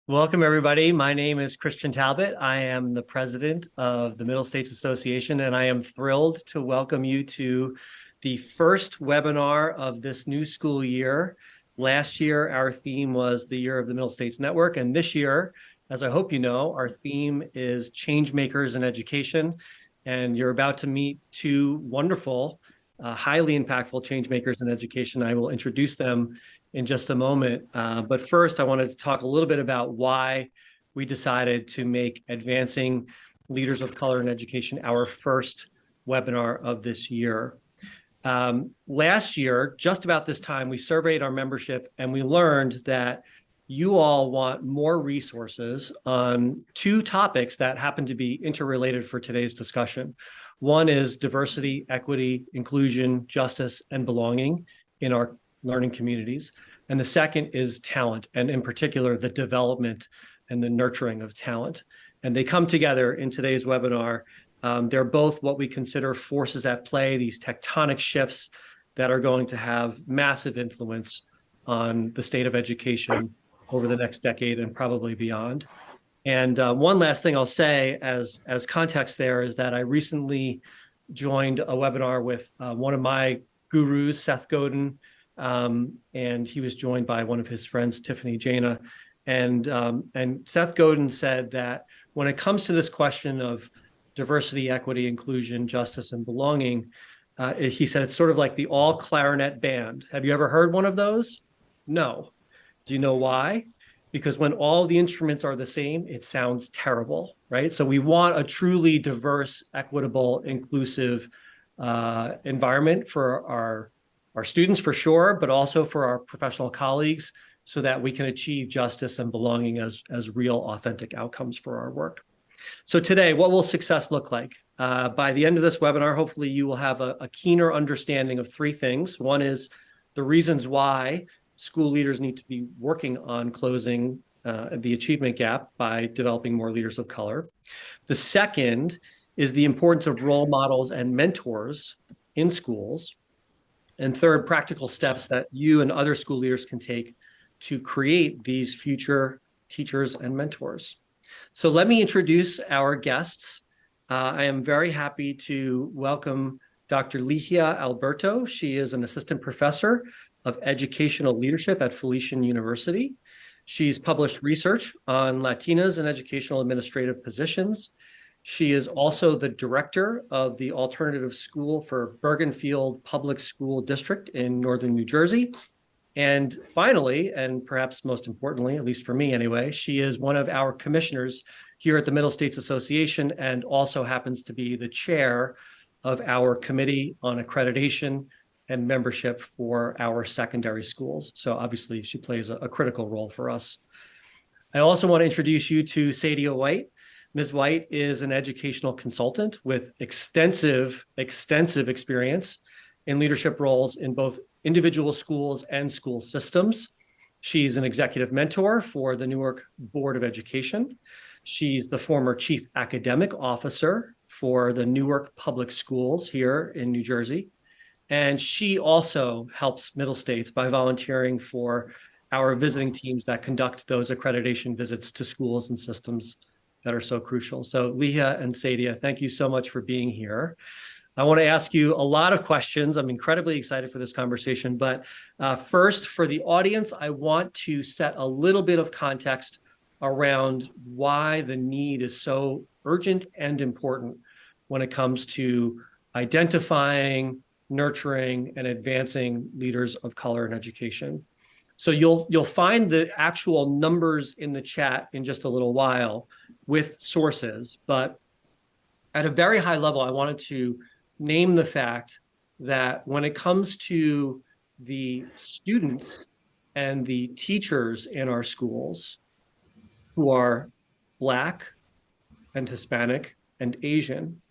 Welcome, everybody. My name is Christian Talbot. I am the president of the Middle States Association, and I am thrilled to welcome you to the first webinar of this new school year. Last year, our theme was the Year of the Middle States Network, and this year, as I hope you know, our theme is Change Makers in Education, and you're about to meet two wonderful, highly impactful change makers in education. I will introduce them in just a moment. But first, I wanted to talk a little bit about why we decided to make Advancing Leaders of Color in Education our first webinar of this year. Last year, just about this time, we surveyed our membership and we learned that you all want more resources on two topics that happen to be interrelated for today's discussion. One is diversity, equity, inclusion, justice, and belonging in our learning communities. And the second is talent, and in particular, the development and the nurturing of talent. And they come together in today's webinar. They're both what we consider forces at play, these tectonic shifts that are going to have massive influence on the state of education over the next decade and probably beyond. And one last thing I'll say as context there is that I recently joined a webinar with one of my gurus, Seth Godin, and he was joined by one of his friends, Tiffany Jaina. And Seth Godin said that when it comes to this question of diversity, equity, inclusion, justice, and belonging, he said it's sort of like the all clarinet band. Have you ever heard one of those? No. Do you know why? Because when all the instruments are the same, it sounds terrible, right? So we want a truly diverse, equitable, inclusive environment for our students for sure, but also for our professional colleagues so that we can achieve justice and belonging as real, authentic outcomes for our work. So today, what will success look like? By the end of this webinar, hopefully you will have a keener understanding of three things. One is the reasons why school leaders need to be working on closing the achievement gap by developing more leaders of color. The second is the importance of role models and mentors in schools. And third, practical steps that you and other school leaders can take to create these future teachers and mentors. So let me introduce our guests. I am very happy to welcome Dr. Ligia Alberto. She is an assistant professor of educational leadership at Felician University. She's published research on Latinas in educational administrative positions. She is also the director of the alternative school for Bergenfield Public School District in Northern New Jersey. And finally, and perhaps most importantly, at least for me anyway, she is one of our commissioners here at the Middle States Association and also happens to be the chair of our Committee on Accreditation and Membership for our secondary schools. So obviously she plays a critical role for us. I also want to introduce you to Sadia White. Ms. White is an educational consultant with extensive experience in leadership roles in both individual schools and school systems. She's an executive mentor for the Newark Board of Education. She's the former chief academic officer for the Newark Public Schools here in New Jersey. And she also helps Middle States by volunteering for our visiting teams that conduct those accreditation visits to schools and systems that are so crucial. So Ligia and Sadia, thank you so much for being here. I want to ask you a lot of questions. I'm incredibly excited for this conversation, but first for the audience, I want to set a little bit of context around why the need is so urgent and important when it comes to identifying, nurturing, and advancing leaders of color in education. So you'll find the actual numbers in the chat in just a little while with sources, but at a very high level, I wanted to name the fact that when it comes to the students and the teachers in our schools who are Black and Hispanic and Asian,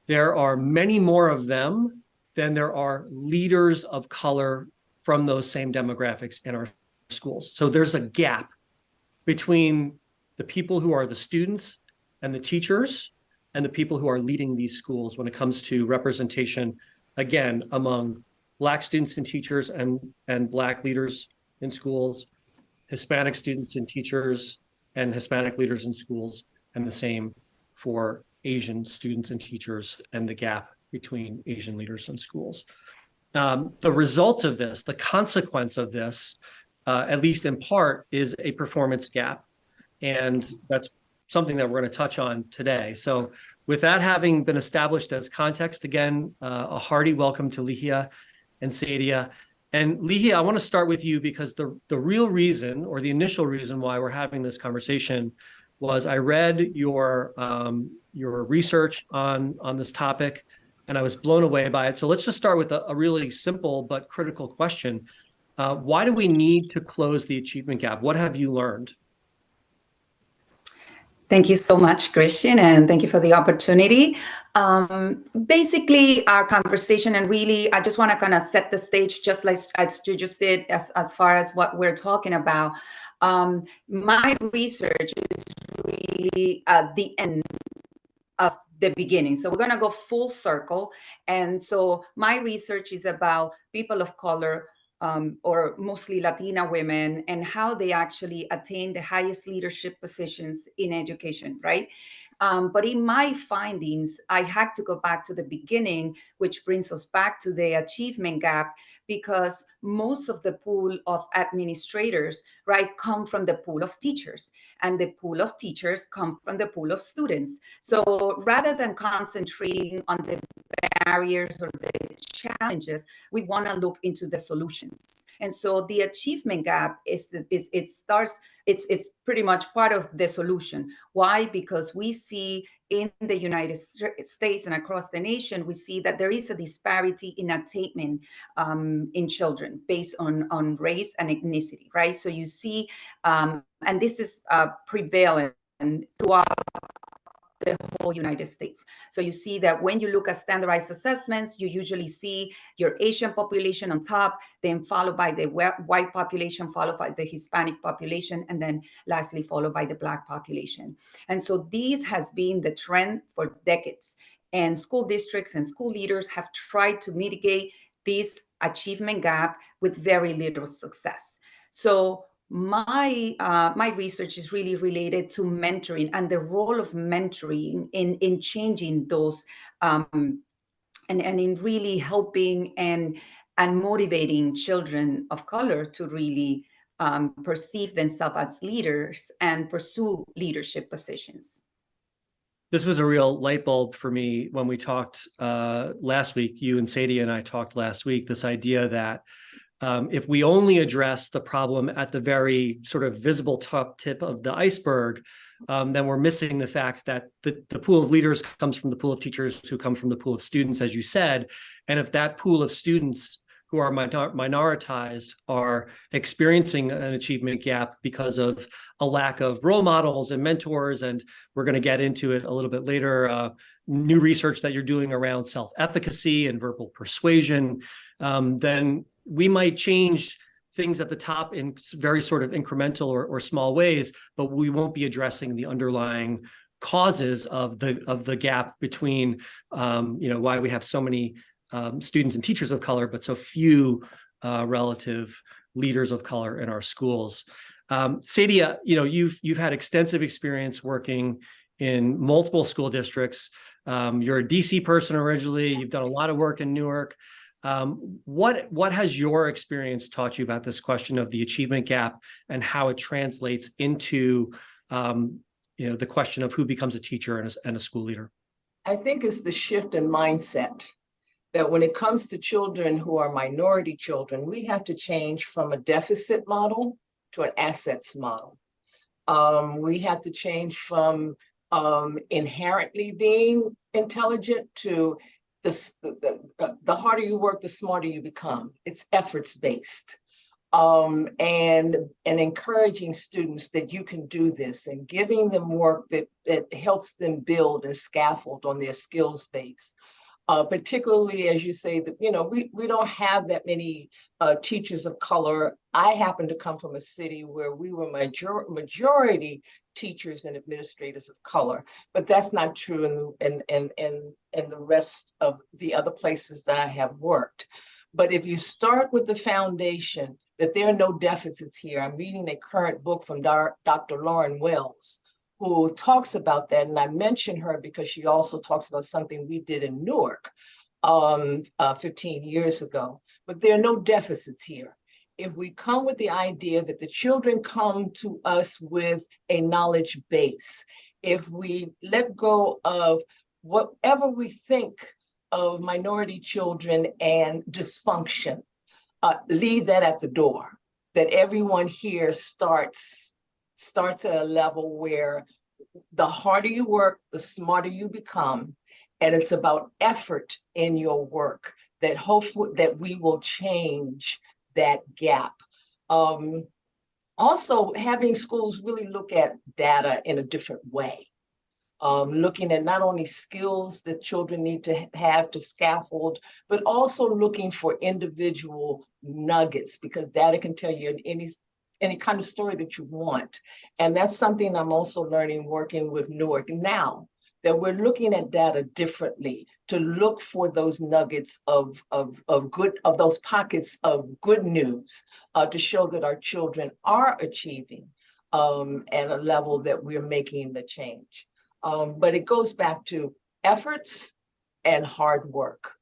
there are many more of them than there are leaders of color from those same demographics in our schools. So there's a gap between the people who are the students and the teachers and the people who are leading these schools when it comes to representation, again, among Black students and teachers and Black leaders in schools, Hispanic students and teachers, and Hispanic leaders in schools, and the same for Asian students and teachers, and the gap between Asian leaders in schools. The result of this, the consequence of this, at least in part, is a performance gap. And that's something that we're going to touch on today. So with that having been established as context, again, a hearty welcome to Ligia and Sadia. And Ligia, I want to start with you because the real reason, or the initial reason why we're having this conversation, was I read your research on this topic, and I was blown away by it. So let's just start with a really simple but critical question. Why do we need to close the achievement gap? What have you learned? Thank you so much, Christian, and thank you for the opportunity. Basically, our conversation, and really, I just want to kind of set the stage, just like as you just did, as far as what we're talking about. My research is really at the end of the beginning. So we're going to go full circle. And so my research is about people of color, or mostly Latina women, and how they actually attain the highest leadership positions in education, right? But in my findings, I had to go back to the beginning, which brings us back to the achievement gap, because most of the pool of administrators, right, come from the pool of teachers, and the pool of teachers come from the pool of students. So rather than concentrating on the barriers or the challenges, we want to look into the solutions. And so the achievement gap it's pretty much part of the solution. Why? Because we see in the United States and across the nation, we see that there is a disparity in attainment in children based on race and ethnicity, right? So you see, and this is prevalent throughout the whole United States. So you see that when you look at standardized assessments, you usually see your Asian population on top, then followed by the white population, followed by the Hispanic population, and then lastly followed by the Black population. And so this has been the trend for decades. And school districts and school leaders have tried to mitigate this achievement gap with very little success. So my research is really related to mentoring and the role of mentoring in changing those and in really helping and motivating children of color to really perceive themselves as leaders and pursue leadership positions. This was a real light bulb for me when we talked last week. You and Sadia and I talked last week, this idea that if we only address the problem at the very sort of visible top tip of the iceberg, then we're missing the fact that the pool of leaders comes from the pool of teachers who come from the pool of students, as you said. And if that pool of students who are minoritized are experiencing an achievement gap because of a lack of role models and mentors, and we're going to get into it a little bit later, new research that you're doing around self-efficacy and verbal persuasion, then we might change things at the top in very sort of incremental or small ways, but we won't be addressing the underlying causes of the gap between, why we have so many students and teachers of color, but so few relative leaders of color in our schools. Sadia, you've had extensive experience working in multiple school districts. You're a DC person originally. You've done a lot of work in Newark. What has your experience taught you about this question of the achievement gap and how it translates into the question of who becomes a teacher and a school leader? I think it's the shift in mindset that when it comes to children who are minority children, we have to change from a deficit model to an assets model. We have to change from inherently being intelligent to the harder you work, the smarter you become. It's efforts-based. And encouraging students that you can do this and giving them work that helps them build and scaffold on their skills base. Particularly, as you say, that we don't have that many teachers of color. I happen to come from a city where we were majority teachers and administrators of color, but that's not true in the rest of the other places that I have worked. But if you start with the foundation that there are no deficits here, I'm reading a current book from Dr. Lauren Wells, who talks about that. And I mention her because she also talks about something we did in Newark 15 years ago. But there are no deficits here. If we come with the idea that the children come to us with a knowledge base, if we let go of whatever we think of minority children and dysfunction, leave that at the door, that everyone here starts at a level where the harder you work, the smarter you become. And it's about effort in your work that hopefully that we will change that gap. Also, having schools really look at data in a different way. Looking at not only skills that children need to have to scaffold, but also looking for individual nuggets, because data can tell you any kind of story that you want. And that's something I'm also learning working with Newark now, that we're looking at data differently to look for those nuggets of those pockets of good news to show that our children are achieving at a level that we're making the change. But it goes back to efforts and hard work,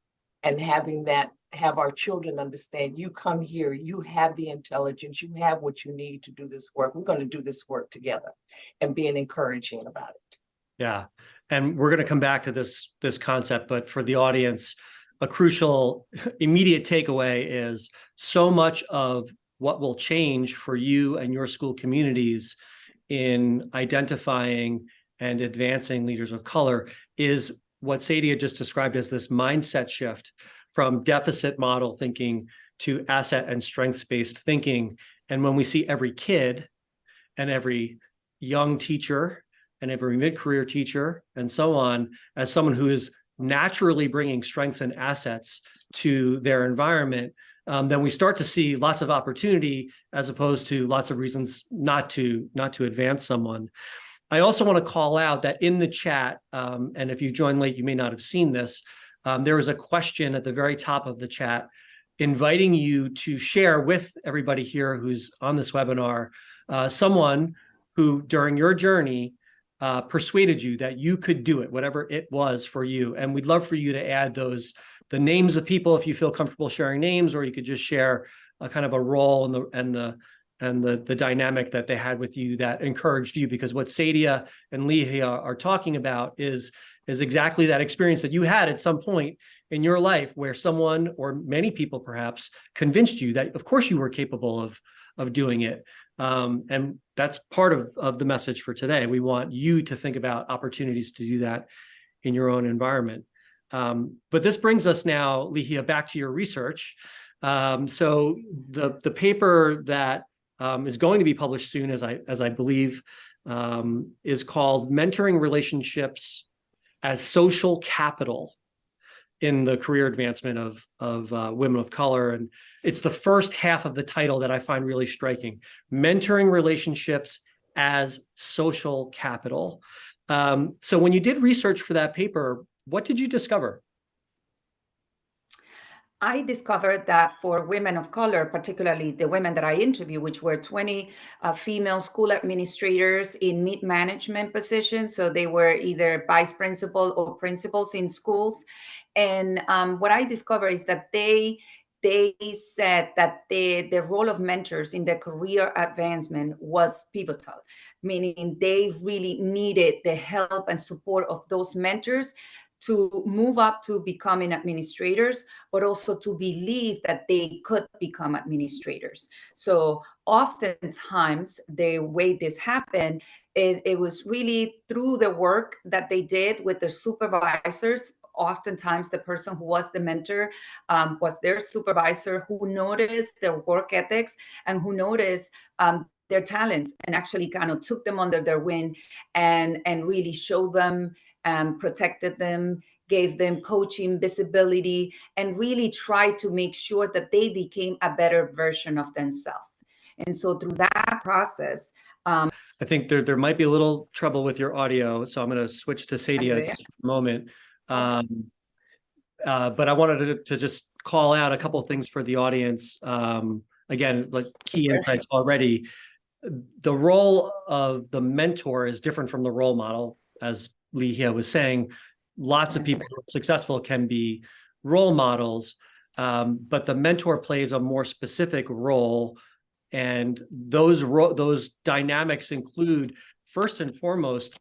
and have our children understand, you come here, you have the intelligence, you have what you need to do this work. We're going to do this work together, and being encouraging about it. Yeah. And we're going to come back to this concept, but for the audience, a crucial immediate takeaway is so much of what will change for you and your school communities in identifying and advancing leaders of color is what Sadia just described as this mindset shift from deficit model thinking to asset and strengths-based thinking. And when we see every kid and every young teacher and every mid-career teacher and so on as someone who is naturally bringing strengths and assets to their environment, then we start to see lots of opportunity as opposed to lots of reasons not to advance someone. I also want to call out that in the chat, and if you joined late, you may not have seen this, there was a question at the very top of the chat inviting you to share with everybody here who's on this webinar, someone who during your journey persuaded you that you could do it, whatever it was for you. And we'd love for you to add the names of people if you feel comfortable sharing names, or you could just share a kind of a role and the dynamic that they had with you that encouraged you, because what Sadia and Ligia are talking about is exactly that experience that you had at some point in your life where someone, or many people perhaps, convinced you that of course you were capable of doing it. And that's part of the message for today. We want you to think about opportunities to do that in your own environment. But this brings us now, Ligia, back to your research. So the paper that is going to be published soon, as I believe, is called Mentoring Relationships as Social Capital in the Career Advancement of Women of Color. And it's the first half of the title that I find really striking: Mentoring Relationships as Social Capital. So when you did research for that paper, what did you discover? I discovered that for women of color, particularly the women that I interviewed, which were 20 female school administrators in mid-management positions. So they were either vice principal or principals in schools. And what I discovered is that they said that the role of mentors in their career advancement was pivotal, meaning they really needed the help and support of those mentors to move up to becoming administrators, but also to believe that they could become administrators. So oftentimes, the way this happened, it was really through the work that they did with the supervisors. Oftentimes, the person who was the mentor was their supervisor, who noticed their work ethics and who noticed their talents, and actually kind of took them under their wing and really showed them, protected them, gave them coaching, visibility, and really tried to make sure that they became a better version of themselves. And so through that process, I think there might be a little trouble with your audio, so I'm going to switch to Sadia okay. just for a moment. But I wanted to just call out a couple of things for the audience. Again, like key insights already. The role of the mentor is different from the role model, as Ligia was saying. Lots of people who are successful can be role models, but the mentor plays a more specific role, and those dynamics include, first and foremost,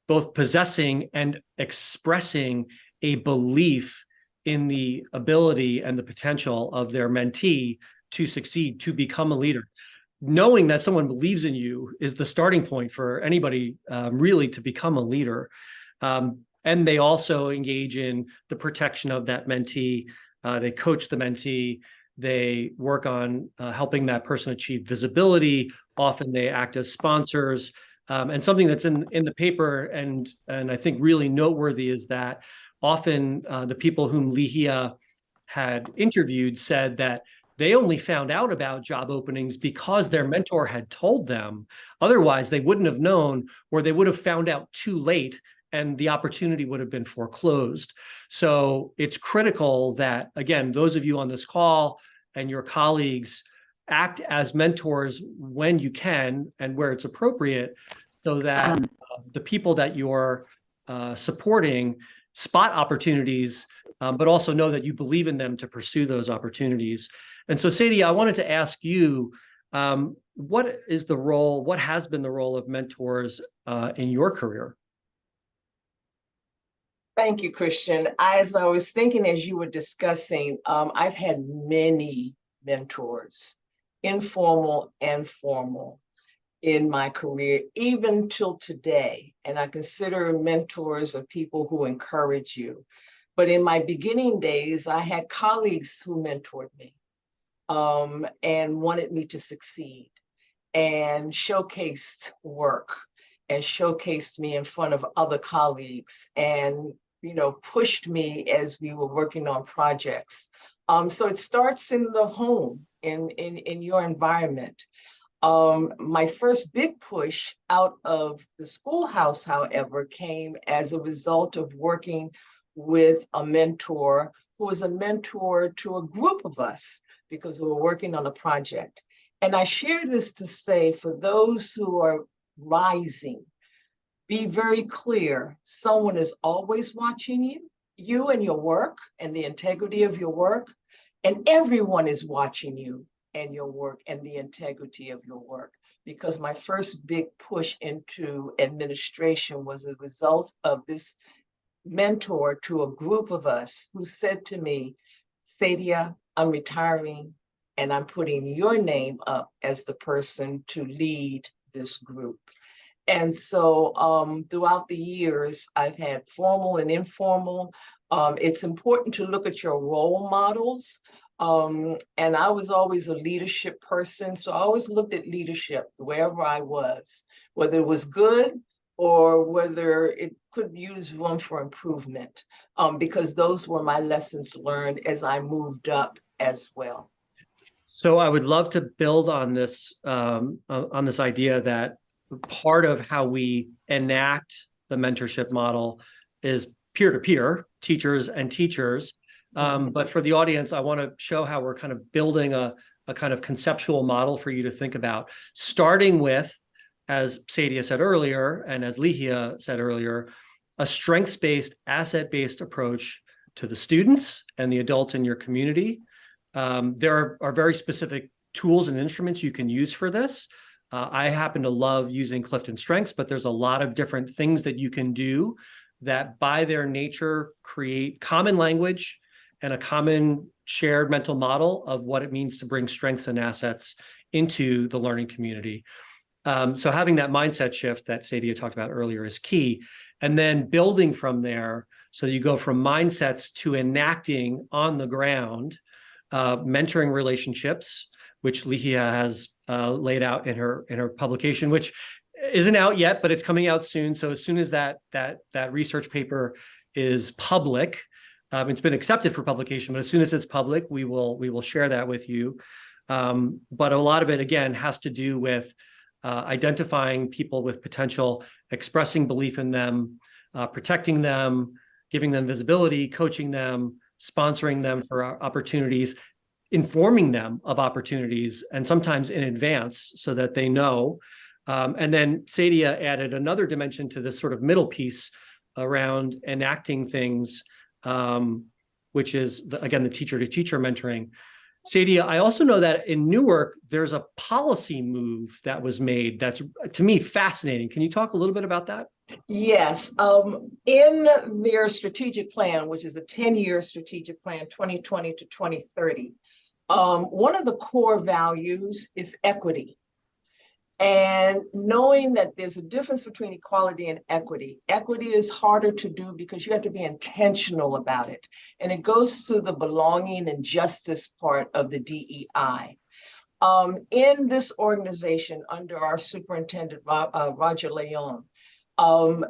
both possessing and expressing a belief in the ability and the potential of their mentee to succeed, to become a leader. Knowing that someone believes in you is the starting point for anybody really to become a leader. And they also engage in the protection of that mentee. They coach the mentee. They work on helping that person achieve visibility. Often they act as sponsors. And something that's in the paper and I think really noteworthy is that often the people whom Ligia had interviewed said that they only found out about job openings because their mentor had told them. Otherwise, they wouldn't have known, or they would have found out too late and the opportunity would have been foreclosed. So it's critical that, again, those of you on this call and your colleagues act as mentors when you can and where it's appropriate, so that the people that you're supporting spot opportunities, but also know that you believe in them to pursue those opportunities. And so, Sadia, I wanted to ask you, what is the role, what has been the role of mentors in your career? Thank you, Christian. As I was thinking, as you were discussing, I've had many mentors, informal and formal, in my career, even till today. And I consider mentors of people who encourage you. But in my beginning days, I had colleagues who mentored me and wanted me to succeed and showcased work and showcased me in front of other colleagues and, you know, pushed me as we were working on projects. So it starts in the home, in your environment. My first big push out of the schoolhouse, however, came as a result of working with a mentor who was a mentor to a group of us because we were working on a project. And I share this to say, for those who are rising, be very clear. Someone is always watching you and your work and the integrity of your work, and everyone is watching you and your work and the integrity of your work. Because my first big push into administration was a result of this mentor to a group of us who said to me, Sadia, I'm retiring and I'm putting your name up as the person to lead this group. And so throughout the years, I've had formal and informal. It's important to look at your role models. And I was always a leadership person. So I always looked at leadership wherever I was, whether it was good or whether it could use room for improvement, because those were my lessons learned as I moved up as well. So I would love to build on this idea that part of how we enact the mentorship model is peer-to-peer, teachers and teachers. But for the audience, I want to show how we're kind of building a kind of conceptual model for you to think about, starting with, as Sadia said earlier, and as Ligia said earlier, a strengths-based, asset-based approach to the students and the adults in your community. There are very specific tools and instruments you can use for this. I happen to love using Clifton Strengths, but there's a lot of different things that you can do that by their nature create common language and a common shared mental model of what it means to bring strengths and assets into the learning community. So having that mindset shift that Sadia talked about earlier is key. And then building from there, so you go from mindsets to enacting on the ground, mentoring relationships, which Ligia has laid out in her publication, which isn't out yet, but it's coming out soon. So as soon as that research paper is public, it's been accepted for publication, but as soon as it's public, we will share that with you. But a lot of it, again, has to do with identifying people with potential, expressing belief in them, protecting them, giving them visibility, coaching them, sponsoring them for opportunities, informing them of opportunities, and sometimes in advance so that they know. And then Sadia added another dimension to this sort of middle piece around enacting things, which is, again, the teacher-to-teacher mentoring. Sadia, I also know that in Newark, there's a policy move that was made that's, to me, fascinating. Can you talk a little bit about that? Yes. In their strategic plan, which is a 10-year strategic plan, 2020 to 2030, one of the core values is equity. And knowing that there's a difference between equality and equity. Equity is harder to do because you have to be intentional about it. And it goes to the belonging and justice part of the DEI. In this organization, under our superintendent, Roger Leon,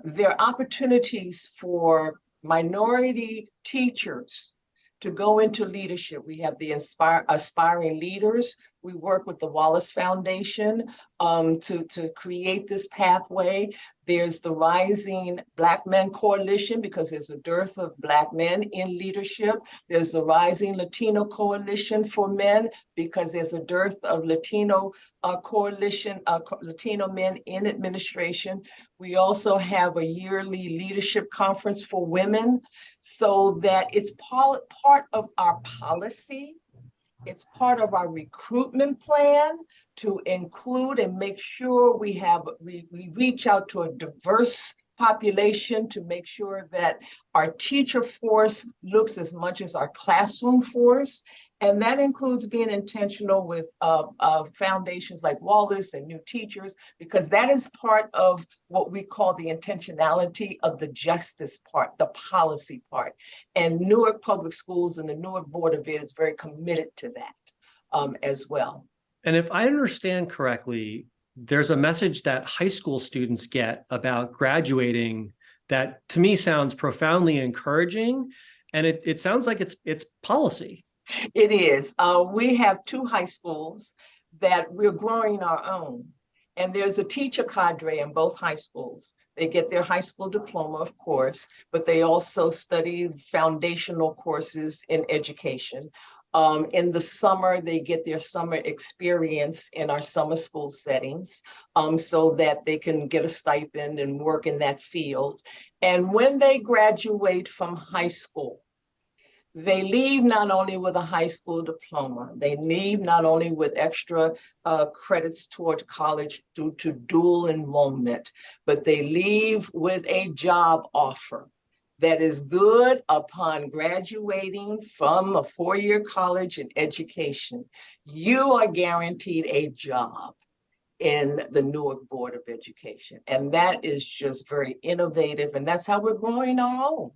there are opportunities for minority teachers to go into leadership. We have the aspiring leaders. We work with the Wallace Foundation to create this pathway. There's the Rising Black Men Coalition because there's a dearth of Black men in leadership. There's the Rising Latino Coalition for Men because there's a dearth of Latino Latino men in administration. We also have a yearly leadership conference for women so that it's part of our policy. It's part of our recruitment plan to include and make sure we reach out to a diverse population to make sure that our teacher force looks as much as our classroom force. And that includes being intentional with foundations like Wallace and New Teachers, because that is part of what we call the intentionality of the justice part, the policy part. And Newark Public Schools and the Newark Board of Ed is very committed to that as well. And if I understand correctly, there's a message that high school students get about graduating that to me sounds profoundly encouraging. And it sounds like it's policy. It is. We have 2 high schools that we're growing our own. And there's a teacher cadre in both high schools. They get their high school diploma, of course, but they also study foundational courses in education. In the summer, they get their summer experience in our summer school settings so that they can get a stipend and work in that field. And when they graduate from high school, they leave not only with a high school diploma, they leave not only with extra credits toward college due to dual enrollment, but they leave with a job offer that is good upon graduating from a 4-year college in education. You are guaranteed a job in the Newark Board of Education. And that is just very innovative. And that's how we're growing our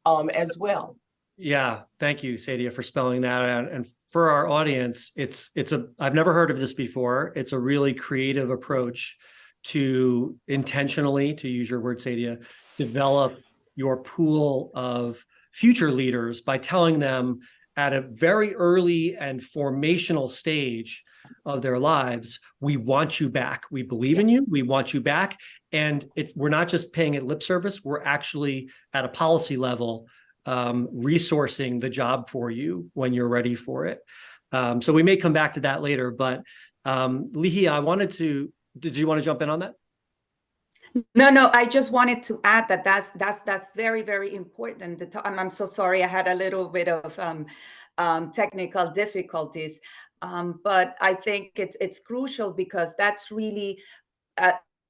own as well. Yeah, thank you, Sadia, for spelling that out. And for our audience, I've never heard of this before. It's a really creative approach to intentionally, to use your word, Sadia, develop your pool of future leaders by telling them at a very early and formational stage of their lives, we want you back. We believe in you. We want you back. And we're not just paying it lip service. We're actually at a policy level resourcing the job for you when you're ready for it. So we may come back to that later, but Ligia, did you want to jump in on that? No, I just wanted to add that that's very, very important. I'm so sorry, I had a little bit of technical difficulties, but I think it's crucial because that's really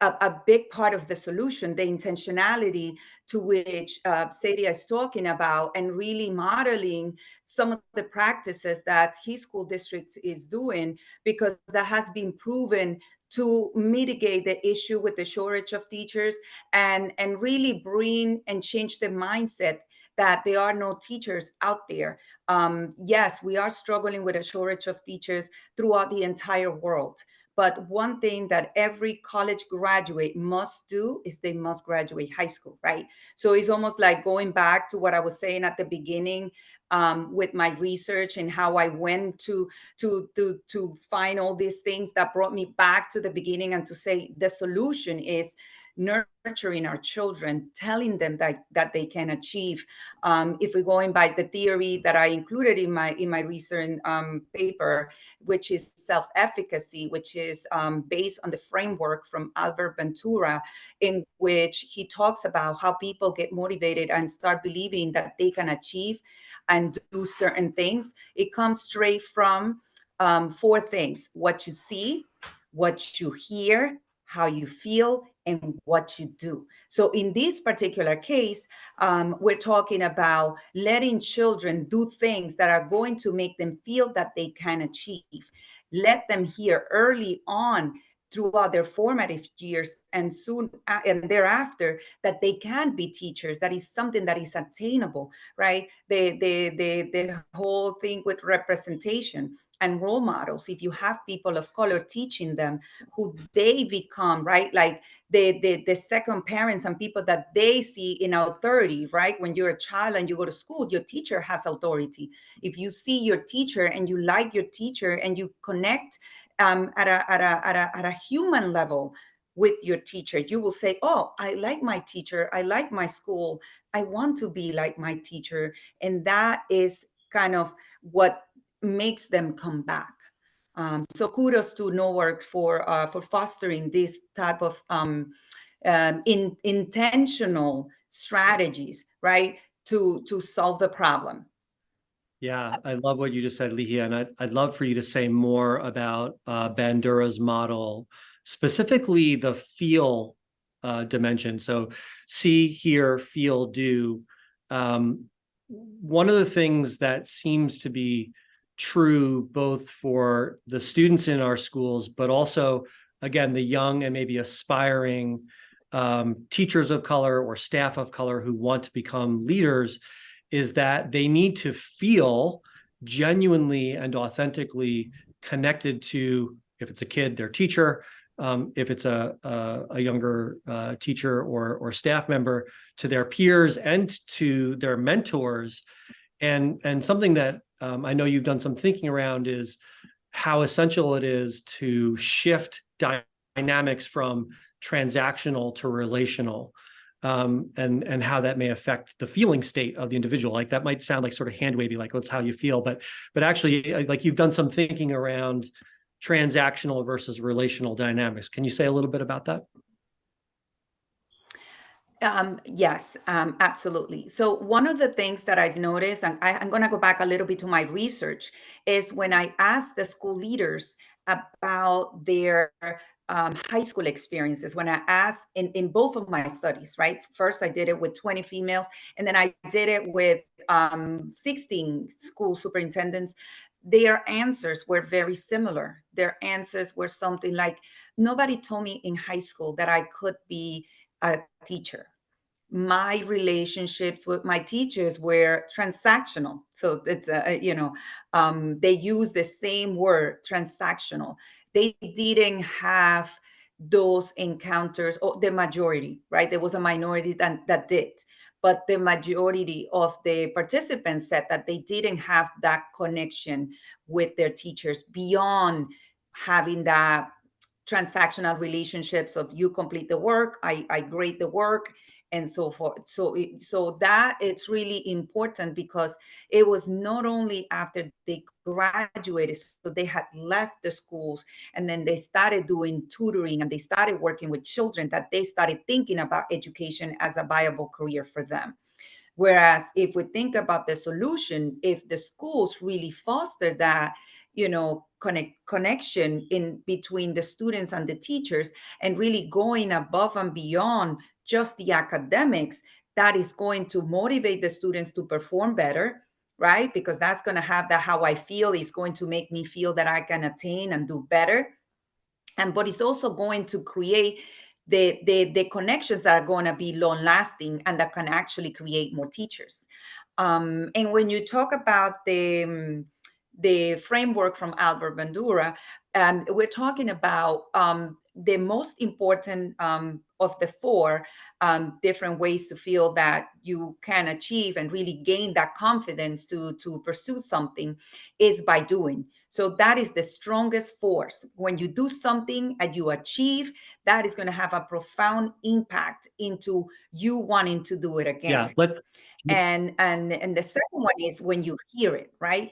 a big part of the solution, the intentionality to which Sadia is talking about, and really modeling some of the practices that his school district is doing, because that has been proven to mitigate the issue with the shortage of teachers and really bring and change the mindset that there are no teachers out there. Yes, we are struggling with a shortage of teachers throughout the entire world. But one thing that every college graduate must do is they must graduate high school, right? So it's almost like going back to what I was saying at the beginning with my research and how I went to find all these things that brought me back to the beginning and to say the solution is nurturing our children, telling them that they can achieve. If we're going by the theory that I included in my recent paper, which is self-efficacy, which is based on the framework from Albert Ventura, in which he talks about how people get motivated and start believing that they can achieve and do certain things. It comes straight from 4 things: what you see, what you hear, how you feel, and what you do. So in this particular case, we're talking about letting children do things that are going to make them feel that they can achieve. Let them hear early on throughout their formative years and soon and thereafter that they can be teachers. That is something that is attainable, right? The whole thing with representation and role models. If you have people of color teaching them who they become, right? Like the second parents and people that they see in authority, right? When you're a child and you go to school, your teacher has authority. If you see your teacher and you like your teacher and you connect at a human level with your teacher, you will say, oh, I like my teacher, I like my school, I want to be like my teacher. And that is kind of what makes them come back. So kudos to Newark for fostering this type of intentional strategies, right, to solve the problem. Yeah, I love what you just said, Ligia, and I'd love for you to say more about Bandura's model, specifically the feel dimension. So see, hear, feel, do. One of the things that seems to be true both for the students in our schools, but also, again, the young and maybe aspiring teachers of color or staff of color who want to become leaders, is that they need to feel genuinely and authentically connected to, if it's a kid, their teacher, if it's a younger teacher or staff member, to their peers and to their mentors. And something that I know you've done some thinking around is how essential it is to shift dynamics from transactional to relational. And how that may affect the feeling state of the individual. Like that might sound like sort of hand wavy, like what's how you feel, but actually, like you've done some thinking around transactional versus relational dynamics. Can you say a little bit about that? Yes, absolutely. So one of the things that I've noticed, and I'm going to go back a little bit to my research, is when I asked the school leaders about their high school experiences, when I asked in both of my studies, right? First, I did it with 20 females, and then I did it with 16 school superintendents. Their answers were very similar. Their answers were something like, nobody told me in high school that I could be a teacher. My relationships with my teachers were transactional. So it's they use the same word, transactional. They didn't have those encounters, or the majority, right? There was a minority that did, but the majority of the participants said that they didn't have that connection with their teachers beyond having that transactional relationships of you complete the work, I grade the work, and so forth. So that it's really important, because it was not only after they graduated, so they had left the schools and then they started doing tutoring and they started working with children, that they started thinking about education as a viable career for them. Whereas if we think about the solution, if the schools really foster that, connection in between the students and the teachers, and really going above and beyond just the academics, that is going to motivate the students to perform better, right? Because that's going to have that how I feel is going to make me feel that I can attain and do better. But it's also going to create the connections that are going to be long lasting and that can actually create more teachers. And when you talk about the framework from Albert Bandura, we're talking about the most important of the 4 different ways to feel that you can achieve and really gain that confidence to pursue something, is by doing. So that is the strongest force. When you do something and you achieve, that is going to have a profound impact into you wanting to do it again. Yeah. And the second one is when you hear it, right?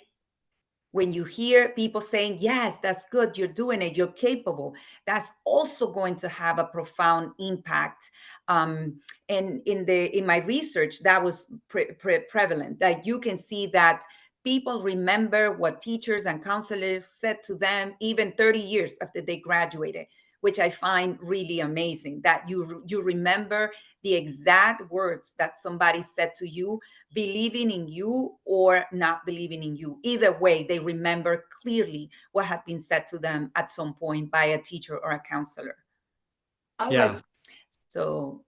When you hear people saying, yes, that's good, you're doing it, you're capable, that's also going to have a profound impact. And in my research, that was prevalent, that you can see that people remember what teachers and counselors said to them even 30 years after they graduated, which I find really amazing, that you remember the exact words that somebody said to you, believing in you or not believing in you. Either way, they remember clearly what had been said to them at some point by a teacher or a counselor. So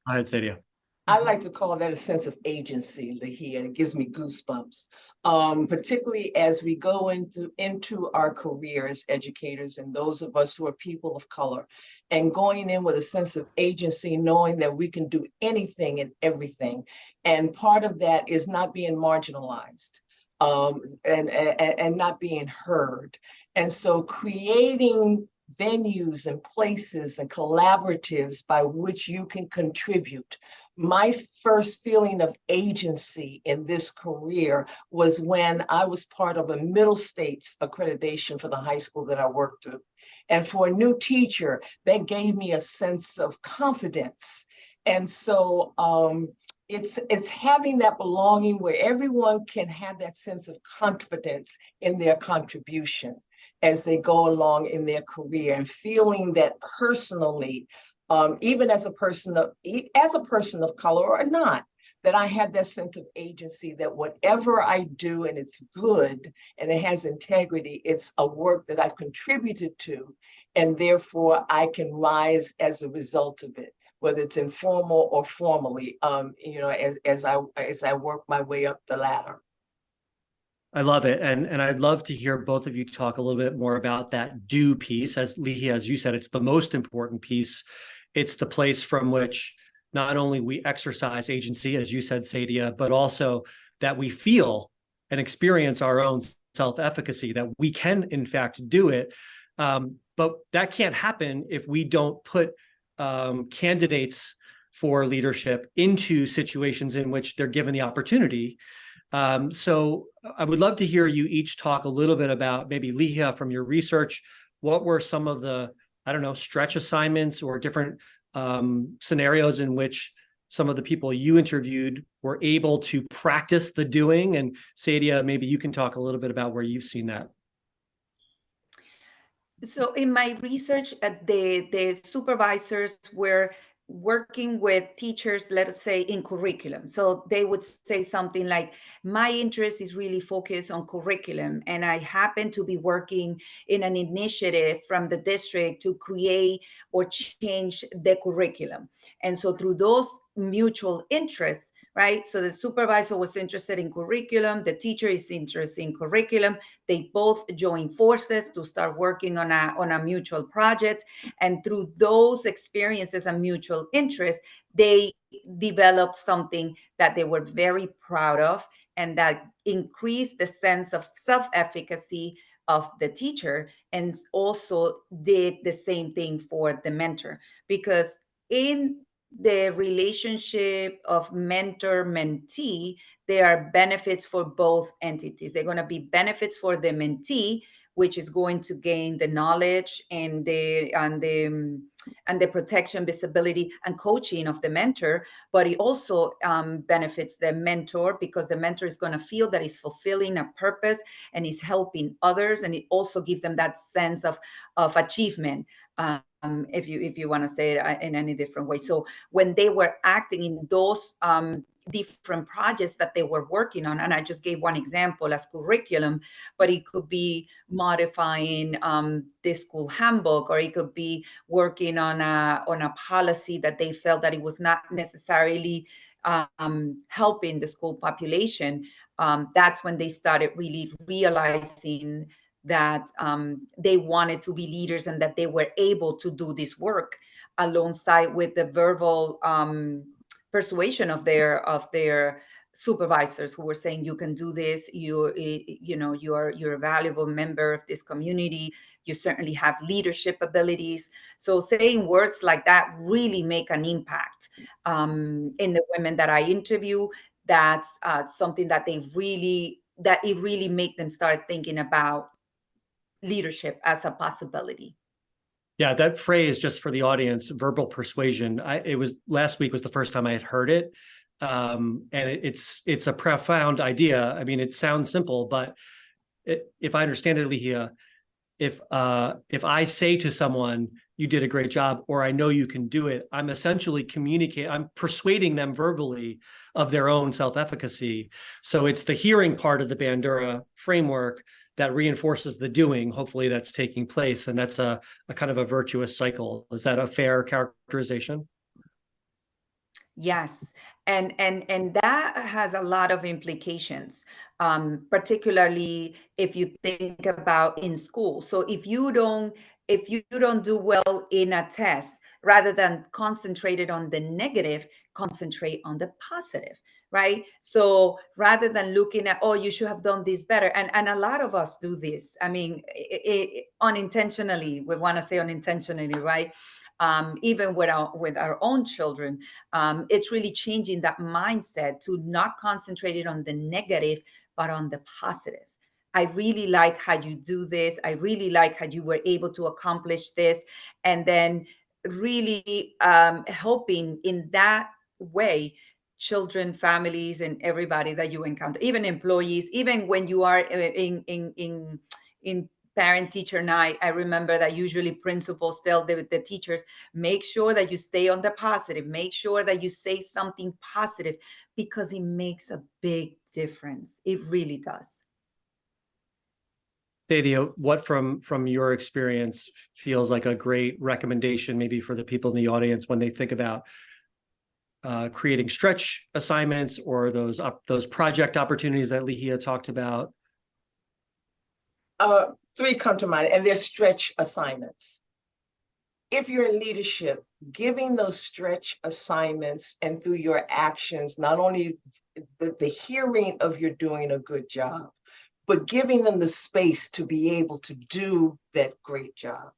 I had Sadia. I like to call that a sense of agency, Ligia. It gives me goosebumps, particularly as we go into our career as educators and those of us who are people of color, and going in with a sense of agency, knowing that we can do anything and everything. And part of that is not being marginalized and not being heard. And so creating venues and places and collaboratives by which you can contribute. My first feeling of agency in this career was when I was part of a middle states accreditation for the high school that I worked at. And for a new teacher, that gave me a sense of confidence. And so it's having that belonging where everyone can have that sense of confidence in their contribution as they go along in their career, and feeling that personally, even as a person of color or not, that I have that sense of agency, that whatever I do and it's good and it has integrity, it's a work that I've contributed to, and therefore I can rise as a result of it, whether it's informal or formally, as I work my way up the ladder. I love it. And I'd love to hear both of you talk a little bit more about that do piece. As Ligia, as you said, it's the most important piece. It's the place from which not only we exercise agency, as you said, Sadia, but also that we feel and experience our own self-efficacy, that we can, in fact, do it. But that can't happen if we don't put candidates for leadership into situations in which they're given the opportunity. So I would love to hear you each talk a little bit about, maybe Ligia, from your research, what were some of the, stretch assignments or different scenarios in which some of the people you interviewed were able to practice the doing? And Sadia, maybe you can talk a little bit about where you've seen that. So in my research, the supervisors were working with teachers, let us say, in curriculum. So they would say something like, my interest is really focused on curriculum, and I happen to be working in an initiative from the district to create or change the curriculum. And so through those mutual interests, right? So the supervisor was interested in curriculum, the teacher is interested in curriculum. They both join forces to start working on a mutual project. And through those experiences and mutual interest, they developed something that they were very proud of, and that increased the sense of self-efficacy of the teacher, and also did the same thing for the mentor. Because in the relationship of mentor-mentee, there are benefits for both entities. They're going to be benefits for the mentee, which is going to gain the knowledge and the protection, visibility, and coaching of the mentor. But it also benefits the mentor, because the mentor is going to feel that he's fulfilling a purpose and is helping others, and it also gives them that sense of achievement. If you want to say it in any different way. So when they were acting in those different projects that they were working on, and I just gave one example as curriculum, but it could be modifying the school handbook, or it could be working on a policy that they felt that it was not necessarily helping the school population. That's when they started really realizing that they wanted to be leaders, and that they were able to do this work alongside with the verbal persuasion of their supervisors who were saying, you can do this, you're a valuable member of this community, you certainly have leadership abilities. So saying words like that really make an impact in the women that I interview. That's something that it really make them start thinking about leadership as a possibility. Yeah, that phrase, just for the audience, verbal persuasion, it was last week was the first time I had heard it. And it's a profound idea. I mean, it sounds simple, but if I understand it, Ligia, if I say to someone, you did a great job, or I know you can do it, I'm essentially I'm persuading them verbally of their own self-efficacy. So it's the hearing part of the Bandura framework that reinforces the doing, hopefully, that's taking place. And that's a kind of a virtuous cycle. Is that a fair characterization? Yes, and that has a lot of implications, particularly if you think about in school. So if you don't do well in a test, rather than concentrated on the negative, concentrate on the positive, right? So rather than looking at, oh, you should have done this better, and a lot of us do this. I mean, unintentionally, we want to say unintentionally, right? Even with our own children, it's really changing that mindset to not concentrate it on the negative, but on the positive. I really like how you do this. I really like how you were able to accomplish this. And then really helping in that way children, families, and everybody that you encounter, even employees, even when you are in parent teacher night. I remember that usually principals tell the teachers, make sure that you stay on the positive, make sure that you say something positive, because it makes a big difference. It really does. Sadia, what from your experience feels like a great recommendation, maybe for the people in the audience when they think about creating stretch assignments or those project opportunities that Ligia talked about? Three come to mind, and they're stretch assignments. If you're in leadership, giving those stretch assignments and through your actions, not only the hearing of you're doing a good job, but giving them the space to be able to do that great job.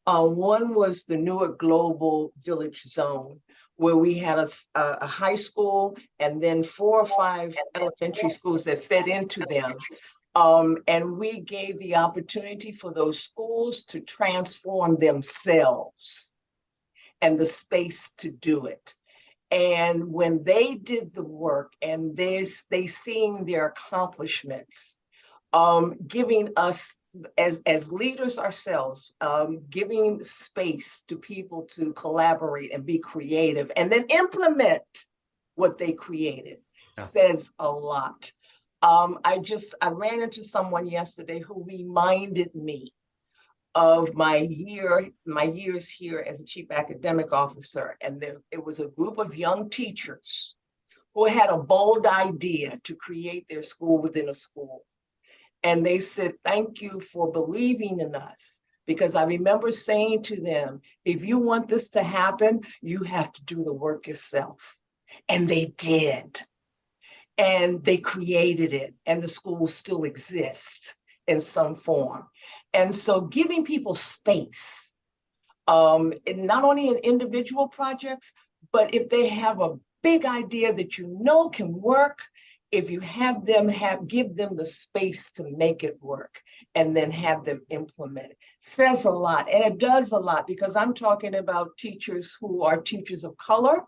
One was the Newark Global Village Zone, where we had a high school and then 4 or 5 elementary schools that fed into them. And we gave the opportunity for those schools to transform themselves and the space to do it. And when they did the work and they seeing their accomplishments, giving us as leaders ourselves, giving space to people to collaborate and be creative and then implement what they created, says a lot. I ran into someone yesterday who reminded me of my years here as a chief academic officer. And it was a group of young teachers who had a bold idea to create their school within a school. And they said, thank you for believing in us. Because I remember saying to them, if you want this to happen, you have to do the work yourself. And they did. And they created it, and the school still exists in some form. And so giving people space, not only in individual projects, but if they have a big idea that you know can work, if you have them give them the space to make it work and then have them implement it, says a lot. And it does a lot, because I'm talking about teachers who are teachers of color,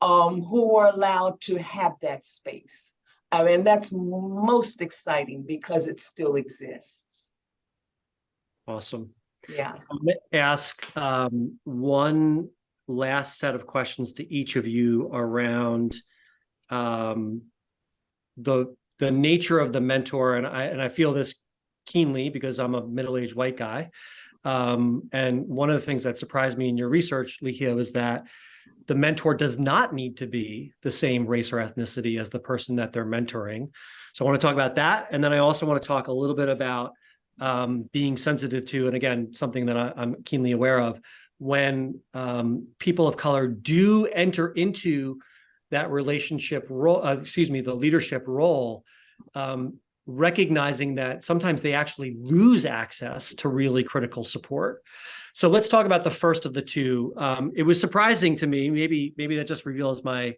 who are allowed to have that space. I mean, that's most exciting because it still exists. Awesome. Yeah. I'm going to ask one last set of questions to each of you around the nature of the mentor, and I feel this keenly because I'm a middle-aged white guy. And one of the things that surprised me in your research, Ligia, was that the mentor does not need to be the same race or ethnicity as the person that they're mentoring. So I want to talk about that. And then I also want to talk a little bit about being sensitive to, and again, something that I'm keenly aware of, when people of color do enter into that relationship role, the leadership role, recognizing that sometimes they actually lose access to really critical support. So let's talk about the first of the two. It was surprising to me, maybe that just reveals my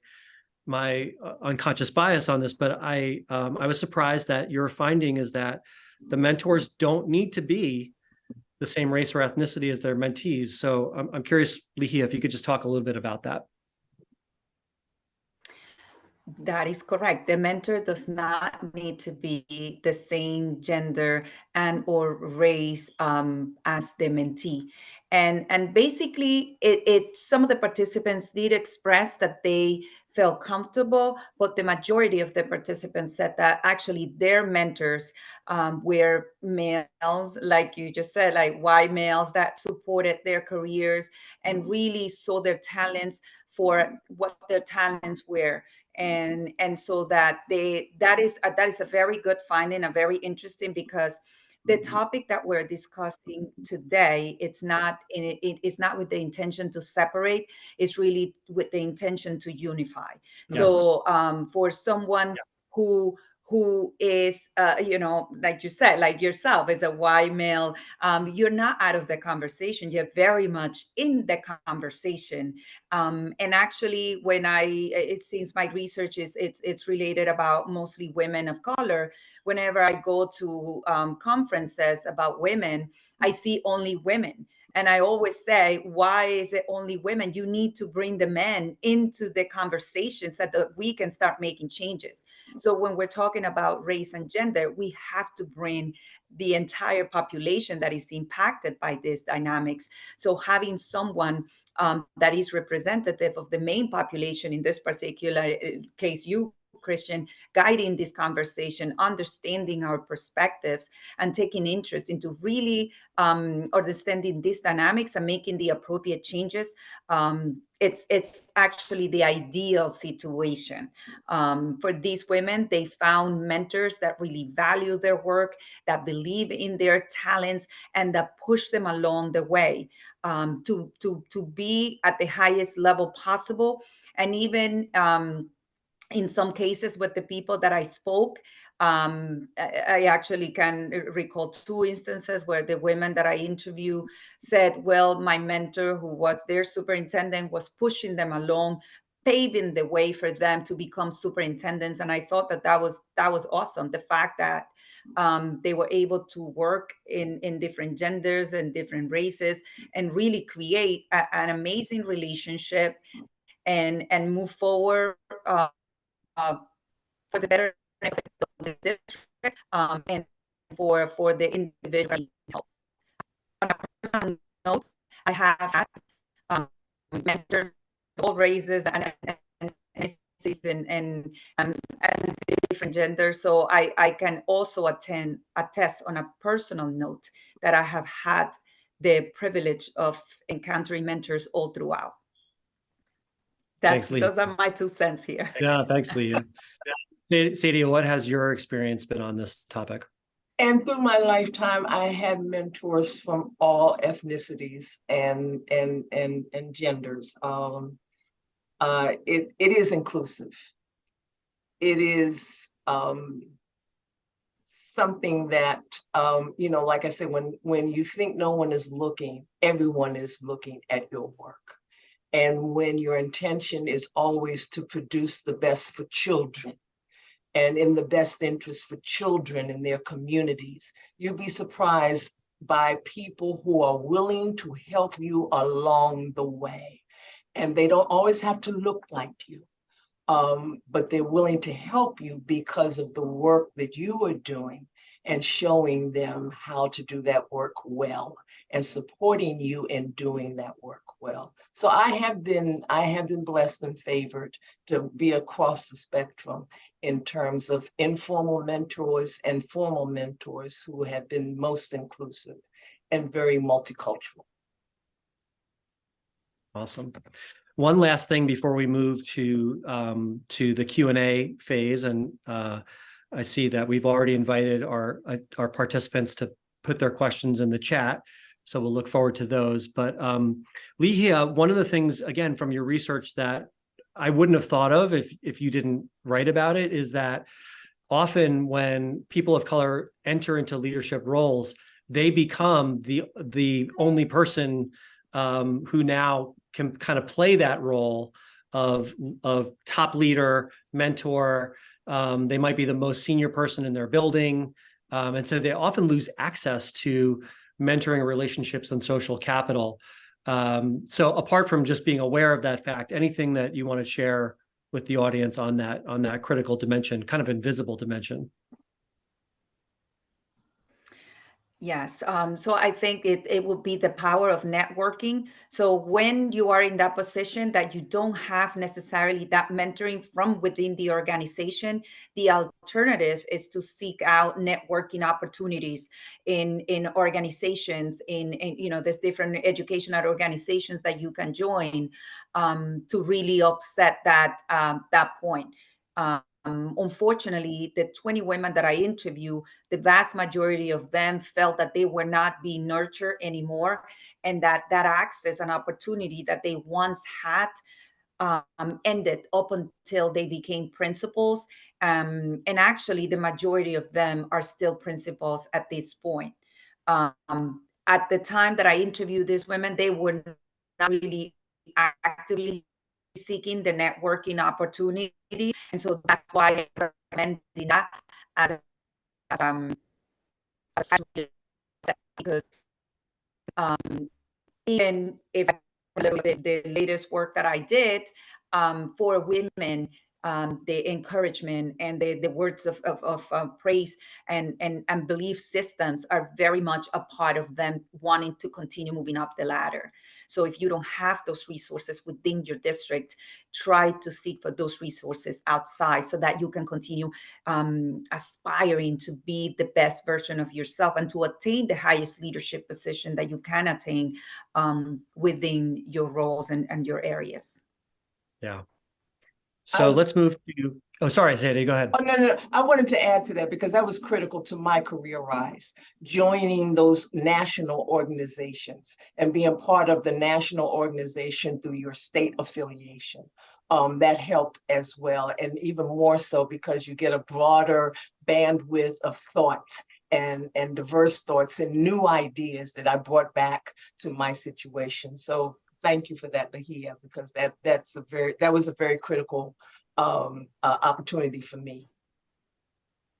unconscious bias on this, but I was surprised that your finding is that the mentors don't need to be the same race or ethnicity as their mentees. So I'm curious, Ligia, if you could just talk a little bit about that. That is correct. The mentor does not need to be the same gender and or race as the mentee. And basically, some of the participants did express that they felt comfortable, but the majority of the participants said that actually their mentors were males, like you just said, like white males that supported their careers and really saw their talents for what their talents were. And so that is a very good finding, a very interesting, because the topic that we're discussing today, it's not with the intention to separate, it's really with the intention to unify. Yes. So for someone who is, like you said, like yourself, as a white male, you're not out of the conversation. You're very much in the conversation. And actually, it seems my research it's related about mostly women of color. Whenever I go to conferences about women, I see only women. And I always say, why is it only women? You need to bring the men into the conversations so that we can start making changes. So when we're talking about race and gender, we have to bring the entire population that is impacted by these dynamics. So having someone that is representative of the main population, in this particular case, you, Christian, guiding this conversation, understanding our perspectives, and taking interest into really understanding these dynamics and making the appropriate changes. It's actually the ideal situation for these women. They found mentors that really value their work, that believe in their talents, and that push them along the way to be at the highest level possible. And even in some cases with the people that I spoke, I actually can recall 2 instances where the women that I interviewed said, well, my mentor, who was their superintendent, was pushing them along, paving the way for them to become superintendents. And I thought that was awesome. The fact that they were able to work in different genders and different races and really create an amazing relationship and move forward for the better of the district and for the individual help. On a personal note, I have had mentors of all races and different genders. So I can also attest on a personal note that I have had the privilege of encountering mentors all throughout. Thanks, Lee. Those are my 2 cents here. Yeah, thanks, Lee. Sadia, what has your experience been on this topic? And through my lifetime, I had mentors from all ethnicities and genders. It is inclusive. It is something that like I said, when you think no one is looking, everyone is looking at your work. And when your intention is always to produce the best for children and in the best interest for children and their communities, you'll be surprised by people who are willing to help you along the way. And they don't always have to look like you, but they're willing to help you because of the work that you are doing and showing them how to do that work well and supporting you in doing that work well. So I have been blessed and favored to be across the spectrum in terms of informal mentors and formal mentors who have been most inclusive and very multicultural. Awesome. One last thing before we move to the Q&A phase, and I see that we've already invited our participants to put their questions in the chat, so we'll look forward to those. But Ligia, one of the things, again, from your research that I wouldn't have thought of if you didn't write about it, is that often when people of color enter into leadership roles, they become the only person who now can kind of play that role of top leader, mentor. They might be the most senior person in their building. And so they often lose access to mentoring relationships and social capital. So apart from just being aware of that fact, anything that you want to share with the audience on that critical dimension, kind of invisible dimension? Yes. So I think it will be the power of networking. So when you are in that position that you don't have necessarily that mentoring from within the organization, the alternative is to seek out networking opportunities in organizations, there's different educational organizations that you can join to really offset that point. Unfortunately, the 20 women that I interview, the vast majority of them felt that they were not being nurtured anymore, and that access and opportunity that they once had ended up until they became principals. And actually, the majority of them are still principals at this point. At the time that I interviewed these women, they were not really actively seeking the networking opportunities. And so that's why I recommend that as, because even if the latest work that I did for women, the encouragement and the words of praise and belief systems are very much a part of them wanting to continue moving up the ladder. So if you don't have those resources within your district, try to seek for those resources outside so that you can continue aspiring to be the best version of yourself and to attain the highest leadership position that you can attain within your roles and your areas. Yeah. So let's move to, oh, sorry, Sadia, go ahead. Oh, no. I wanted to add to that because that was critical to my career rise, joining those national organizations and being part of the national organization through your state affiliation. That helped as well. And even more so because you get a broader bandwidth of thought and diverse thoughts and new ideas that I brought back to my situation. So thank you for that, Ligia, because that was a very critical opportunity for me.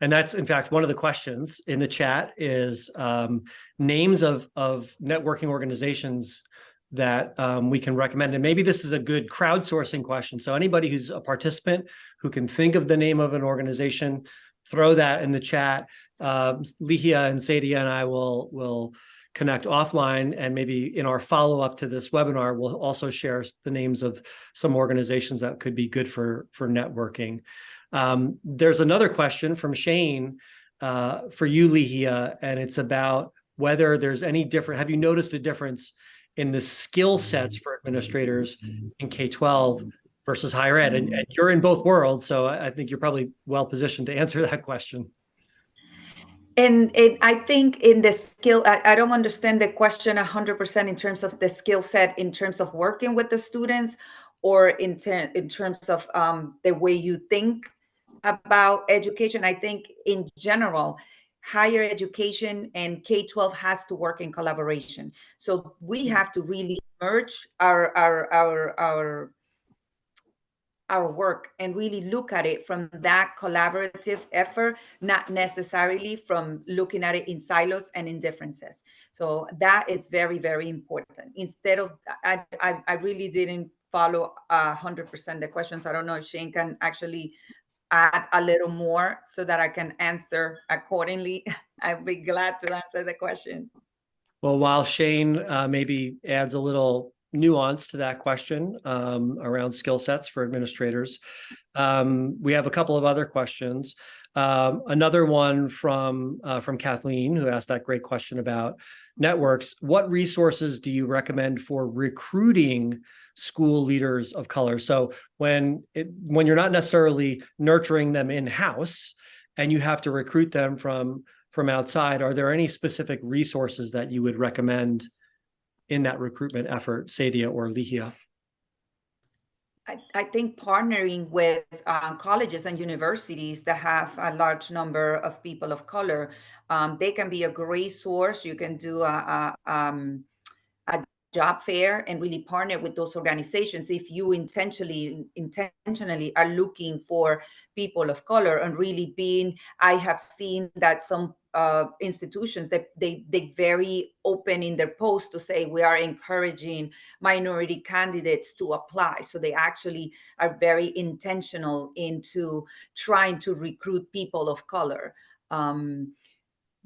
And that's, in fact, one of the questions in the chat is names of networking organizations that we can recommend. And maybe this is a good crowdsourcing question. So anybody who's a participant who can think of the name of an organization, throw that in the chat. Ligia and Sadia and I will connect offline, and maybe in our follow-up to this webinar, we'll also share the names of some organizations that could be good for networking. There's another question from Shane for you, Ligia, and it's about whether there's any different, have you noticed a difference in the skill sets for administrators in K-12 versus higher ed? And you're in both worlds, so I think you're probably well positioned to answer that question. And I think in the skill, I don't understand the question 100% in terms of the skill set, in terms of working with the students, or in terms of the way you think about education. I think in general, higher education and K-12 has to work in collaboration. So we have to really merge our work and really look at it from that collaborative effort, not necessarily from looking at it in silos and in differences. So that is very, very important. Instead of, I really didn't follow 100% the questions. I don't know if Shane can actually add a little more so that I can answer accordingly. I'd be glad to answer the question. Well, while Shane maybe adds a little nuance to that question around skill sets for administrators, we have a couple of other questions. Another one from Kathleen, who asked that great question about networks. What resources do you recommend for recruiting school leaders of color? So when you're not necessarily nurturing them in-house and you have to recruit them from outside, are there any specific resources that you would recommend in that recruitment effort, Sadia or Ligia? I think partnering with colleges and universities that have a large number of people of color, they can be a great source. You can do a job fair and really partner with those organizations if you intentionally are looking for people of color and really being. I have seen that some institutions that they very open in their post to say we are encouraging minority candidates to apply, so they actually are very intentional into trying to recruit people of color.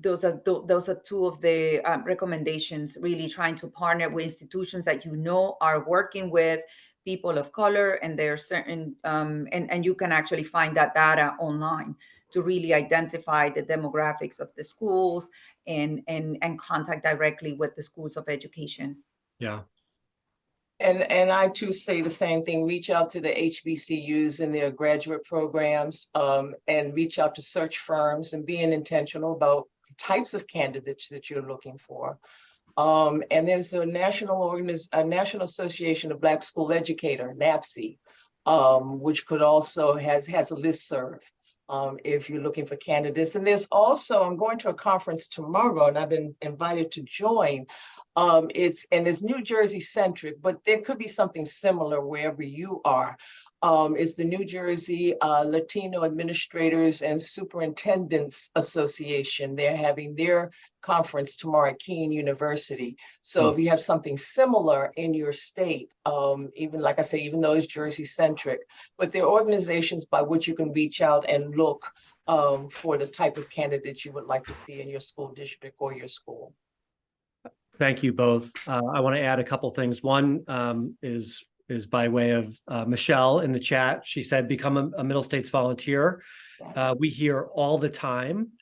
Those are two of the recommendations, really trying to partner with institutions that are working with people of color, and there are certain and you can actually find that data online to really identify the demographics of the schools and contact directly with the schools of education. Yeah. And I too say the same thing, reach out to the HBCUs and their graduate programs, and reach out to search firms and being intentional about types of candidates that you're looking for. And there's a National Association of Black School Educator, NAPSE, which could also has a listserv if you're looking for candidates. And there's also, I'm going to a conference tomorrow and I've been invited to join. It's New Jersey centric, but there could be something similar wherever you are. It's the New Jersey Latino Administrators and Superintendents Association. They're having their conference tomorrow at Keene University. So if you have something similar in your state, even like I say, even though it's Jersey centric, but there are organizations by which you can reach out and look for the type of candidates you would like to see in your school district or your school. Thank you both. I want to add a couple things. One is by way of Michelle in the chat. She said, become a Middle States volunteer. We hear all the time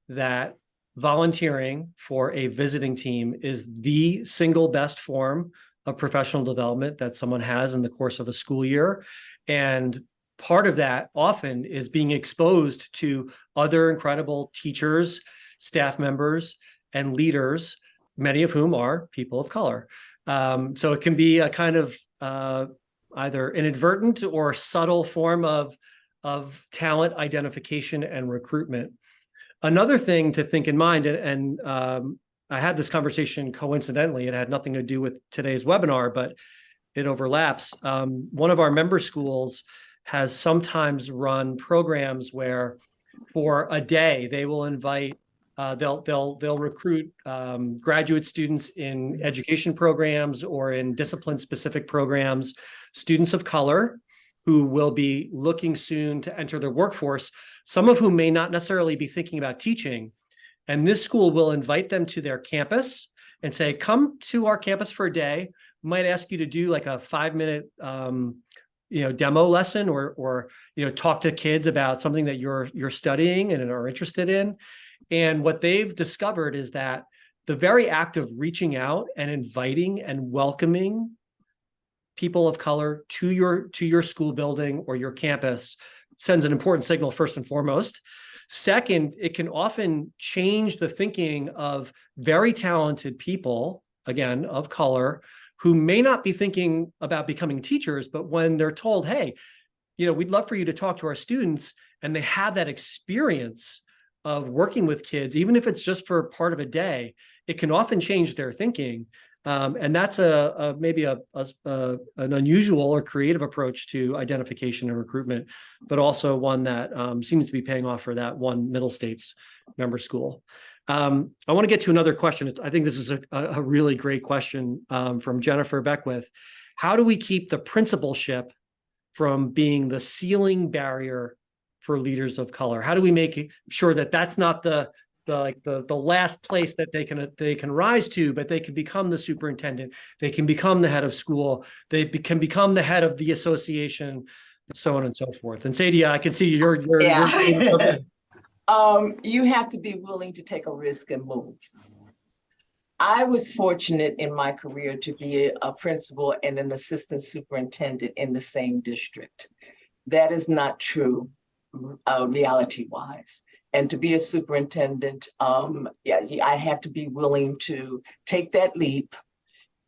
that volunteering for a visiting team is the single best form of professional development that someone has in the course of a school year. And part of that often is being exposed to other incredible teachers, staff members, and leaders, many of whom are people of color. So it can be a kind of either inadvertent or subtle form of talent identification and recruitment. Another thing to think in mind, and I had this conversation coincidentally, it had nothing to do with today's webinar, but it overlaps. One of our member schools has sometimes run programs where for a day they will invite they'll recruit graduate students in education programs or in discipline-specific programs, students of color who will be looking soon to enter the workforce, some of whom may not necessarily be thinking about teaching. And this school will invite them to their campus and say, come to our campus for a day. We might ask you to do like a 5-minute demo lesson or talk to kids about something that you're studying and are interested in. And what they've discovered is that the very act of reaching out and inviting and welcoming people of color to your school building or your campus sends an important signal, first and foremost. Second, it can often change the thinking of very talented people, again, of color, who may not be thinking about becoming teachers, but when they're told, hey, we'd love for you to talk to our students, and they have that experience of working with kids, even if it's just for part of a day, it can often change their thinking. And that's maybe an unusual or creative approach to identification and recruitment, but also one that seems to be paying off for that one Middle States member school. I want to get to another question. I think this is a really great question from Jennifer Beckwith. How do we keep the principalship from being the ceiling barrier for leaders of color? How do we make sure that that's not the last place that they can rise to, but they can become the superintendent, they can become the head of school, they can become the head of the association, so on and so forth. And Sadia, I can see you're you have to be willing to take a risk and move. I was fortunate in my career to be a principal and an assistant superintendent in the same district. That is not true reality-wise. And to be a superintendent, I had to be willing to take that leap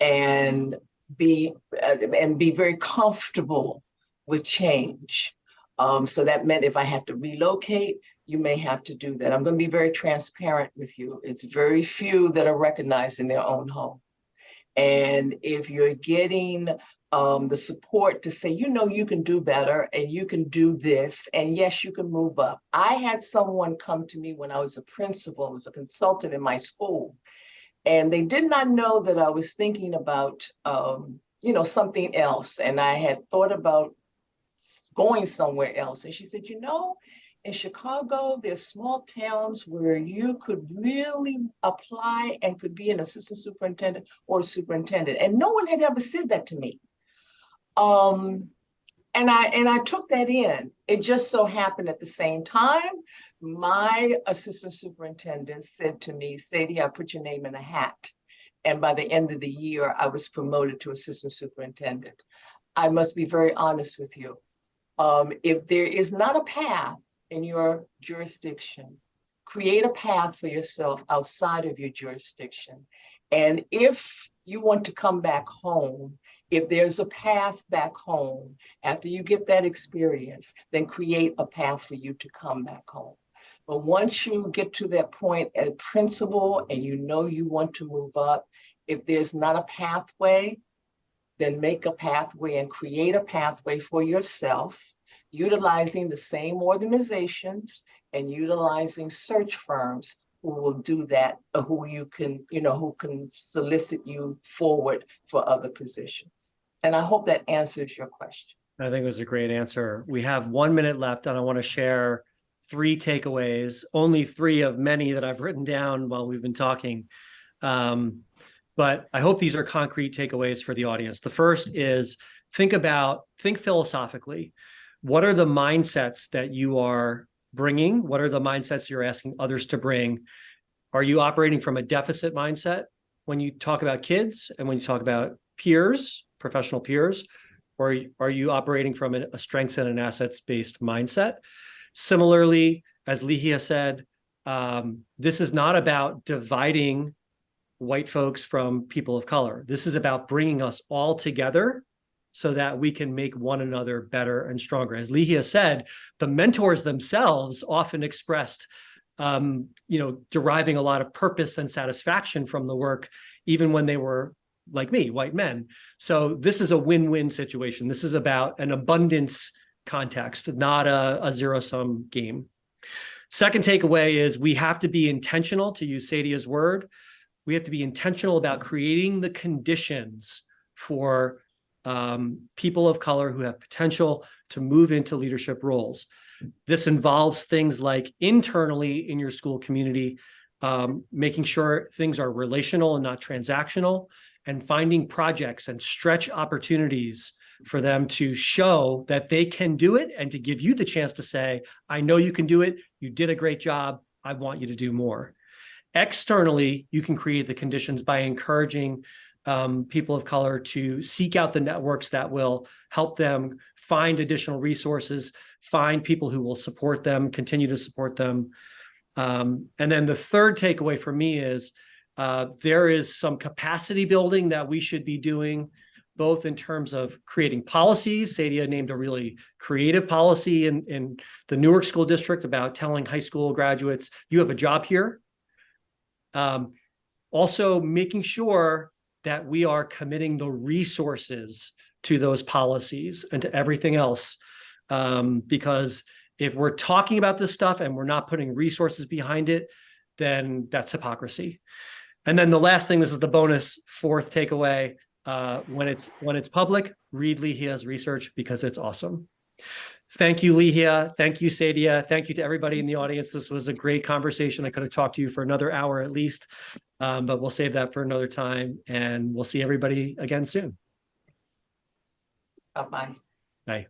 and be very comfortable with change. So that meant if I had to relocate, you may have to do that. I'm going to be very transparent with you. It's very few that are recognized in their own home. And if you're getting the support to say, you know, you can do better and you can do this, and yes, you can move up. I had someone come to me when I was a principal, was a consultant in my school, and they did not know that I was thinking about, you know, something else. And I had thought about going somewhere else. And she said, you know, in Chicago, there's small towns where you could really apply and could be an assistant superintendent or superintendent. And no one had ever said that to me. And I took that in. It just so happened at the same time, my assistant superintendent said to me, Sadia, I put your name in a hat. And by the end of the year, I was promoted to assistant superintendent. I must be very honest with you. If there is not a path in your jurisdiction, create a path for yourself outside of your jurisdiction. And if you want to come back home, if there's a path back home, after you get that experience, then create a path for you to come back home. But once you get to that point as principal and you know you want to move up, if there's not a pathway, then make a pathway and create a pathway for yourself, utilizing the same organizations and utilizing search firms who will do that, or who you can, you know, who can solicit you forward for other positions. And I hope that answers your question. I think it was a great answer. We have 1 minute left, and I want to share 3 takeaways, only 3 of many that I've written down while we've been talking. But I hope these are concrete takeaways for the audience. The first is think philosophically. What are the mindsets that you are bringing? What are the mindsets you're asking others to bring? Are you operating from a deficit mindset when you talk about kids and when you talk about peers, professional peers? Or are you operating from a strengths and an assets-based mindset? Similarly, as Ligia said, this is not about dividing white folks from people of color. This is about bringing us all together so that we can make one another better and stronger. As Ligia said, the mentors themselves often expressed, deriving a lot of purpose and satisfaction from the work, even when they were, like me, white men. So this is a win-win situation. This is about an abundance context, not a zero-sum game. Second takeaway is we have to be intentional, to use Sadia's word. We have to be intentional about creating the conditions for people of color who have potential to move into leadership roles. This involves things like internally in your school community, making sure things are relational and not transactional, and finding projects and stretch opportunities for them to show that they can do it and to give you the chance to say, I know you can do it. You did a great job. I want you to do more. Externally, you can create the conditions by encouraging people of color to seek out the networks that will help them find additional resources, find people who will support them, continue to support them. And then the third takeaway for me is there is some capacity building that we should be doing, both in terms of creating policies. Sadia named a really creative policy in the Newark School District about telling high school graduates, you have a job here. Also making sure that we are committing the resources to those policies and to everything else. Because if we're talking about this stuff and we're not putting resources behind it, then that's hypocrisy. And then the last thing, this is the bonus fourth takeaway, when it's public, read Ligia's research because it's awesome. Thank you, Ligia. Thank you, Sadia. Thank you to everybody in the audience. This was a great conversation. I could have talked to you for another hour at least, but we'll save that for another time, and we'll see everybody again soon. Bye-bye. Bye.